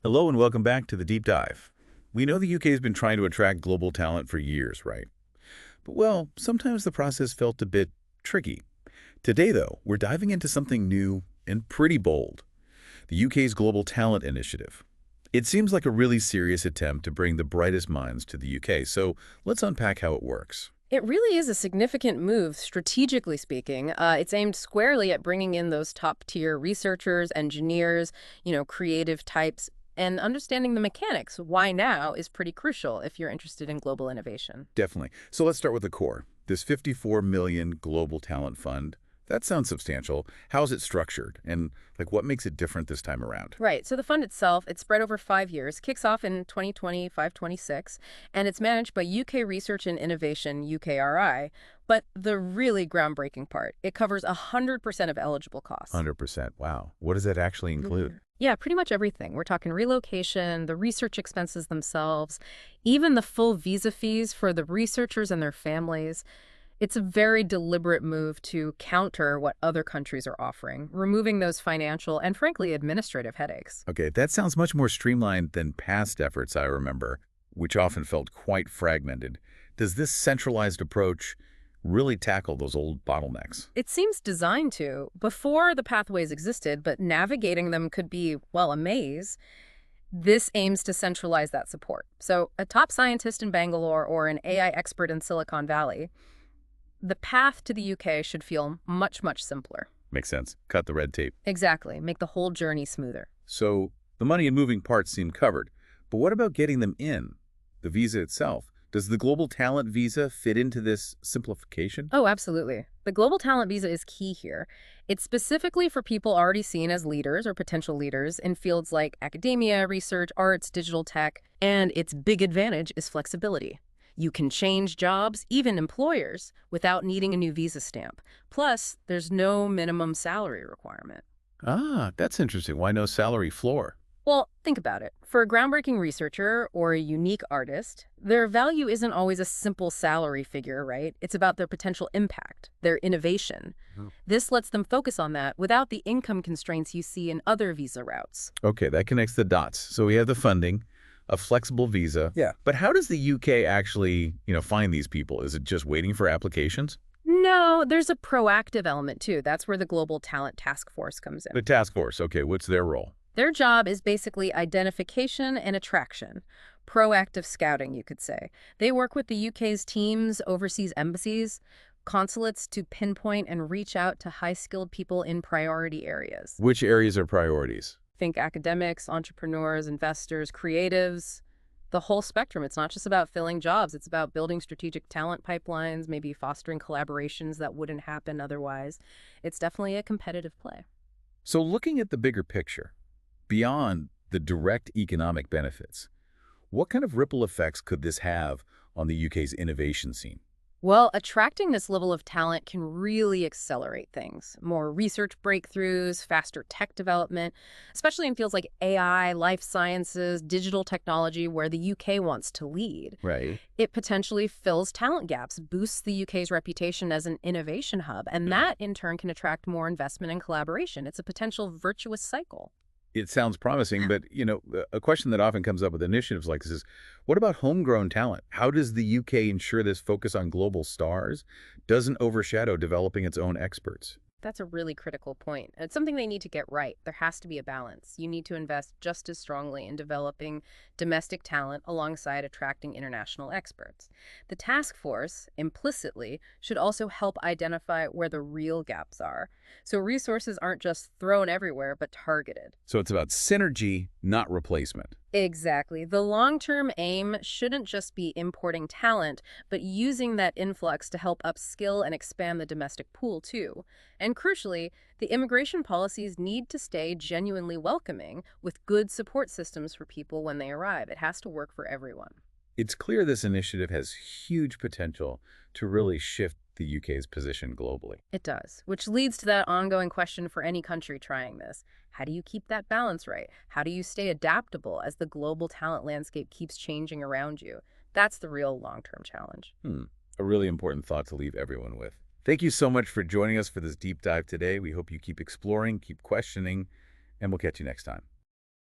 Hello and welcome back to the Deep Dive. We know the UK has been trying to attract global talent for years, right? But well, sometimes the process felt a bit tricky. Today, though, we're diving into something new and pretty bold, the UK's Global Talent Initiative. It seems like a really serious attempt to bring the brightest minds to the UK, so let's unpack how it works. It really is a significant move, strategically speaking. It's aimed squarely at bringing in those top-tier researchers, engineers, creative types, and understanding the mechanics. Why now is pretty crucial if you're interested in global innovation. Definitely. So let's start with the core. This 54 million global talent fund, that sounds substantial. How's it structured? And what makes it different this time around? Right, so the fund itself, it's spread over 5 years, kicks off in 2025-26, and it's managed by UK Research and Innovation, UKRI. But the really groundbreaking part, it covers 100% of eligible costs. 100%. Wow. What does that actually include? Yeah, pretty much everything. We're talking relocation, the research expenses themselves, even the full visa fees for the researchers and their families. It's a very deliberate move to counter what other countries are offering, removing those financial and, frankly, administrative headaches. Okay, that sounds much more streamlined than past efforts I remember, which often felt quite fragmented. Does this centralized approach really tackle those old bottlenecks? It seems designed to. Before the pathways existed, but navigating them could be, well, a maze. This aims to centralize that support. So a top scientist in Bangalore or an AI expert in Silicon Valley, the path to the UK should feel much, much simpler. Makes sense. Cut the red tape. Exactly. Make the whole journey smoother. So the money and moving parts seem covered. But what about getting them in? The visa itself. Does the Global Talent Visa fit into this simplification? Oh, absolutely. The Global Talent Visa is key here. It's specifically for people already seen as leaders or potential leaders in fields like academia, research, arts, digital tech. And its big advantage is flexibility. You can change jobs, even employers, without needing a new visa stamp. Plus, there's no minimum salary requirement. Ah, that's interesting. Why no salary floor? Well, think about it. For a groundbreaking researcher or a unique artist, their value isn't always a simple salary figure, right? It's about their potential impact, their innovation. Oh. This lets them focus on that without the income constraints you see in other visa routes. Okay, that connects the dots. So we have the funding, a flexible visa. Yeah. But how does the UK actually, find these people? Is it just waiting for applications? No, there's a proactive element too. That's where the Global Talent Task Force comes in. The task force. Okay, what's their role? Their job is basically identification and attraction. Proactive scouting, you could say. They work with the UK's teams, overseas embassies, consulates to pinpoint and reach out to high-skilled people in priority areas. Which areas are priorities? Think academics, entrepreneurs, investors, creatives, the whole spectrum. It's not just about filling jobs. It's about building strategic talent pipelines, maybe fostering collaborations that wouldn't happen otherwise. It's definitely a competitive play. So looking at the bigger picture, beyond the direct economic benefits, what kind of ripple effects could this have on the UK's innovation scene? Well, attracting this level of talent can really accelerate things. More research breakthroughs, faster tech development, especially in fields like AI, life sciences, digital technology, where the UK wants to lead. Right. It potentially fills talent gaps, boosts the UK's reputation as an innovation hub, and that in turn can attract more investment and collaboration. It's a potential virtuous cycle. It sounds promising, but, a question that often comes up with initiatives like this is, what about homegrown talent? How does the UK ensure this focus on global stars doesn't overshadow developing its own experts? That's a really critical point. It's something they need to get right. There has to be a balance. You need to invest just as strongly in developing domestic talent alongside attracting international experts. The task force, implicitly, should also help identify where the real gaps are. So resources aren't just thrown everywhere, but targeted. So it's about synergy, not replacement. Exactly. The long-term aim shouldn't just be importing talent, but using that influx to help upskill and expand the domestic pool, too. And crucially, the immigration policies need to stay genuinely welcoming with good support systems for people when they arrive. It has to work for everyone. It's clear this initiative has huge potential to really shift the UK's position globally. It does, which leads to that ongoing question for any country trying this. How do you keep that balance right? How do you stay adaptable as the global talent landscape keeps changing around you? That's the real long-term challenge. A really important thought to leave everyone with. Thank you so much for joining us for this deep dive today. We hope you keep exploring, keep questioning, and we'll catch you next time.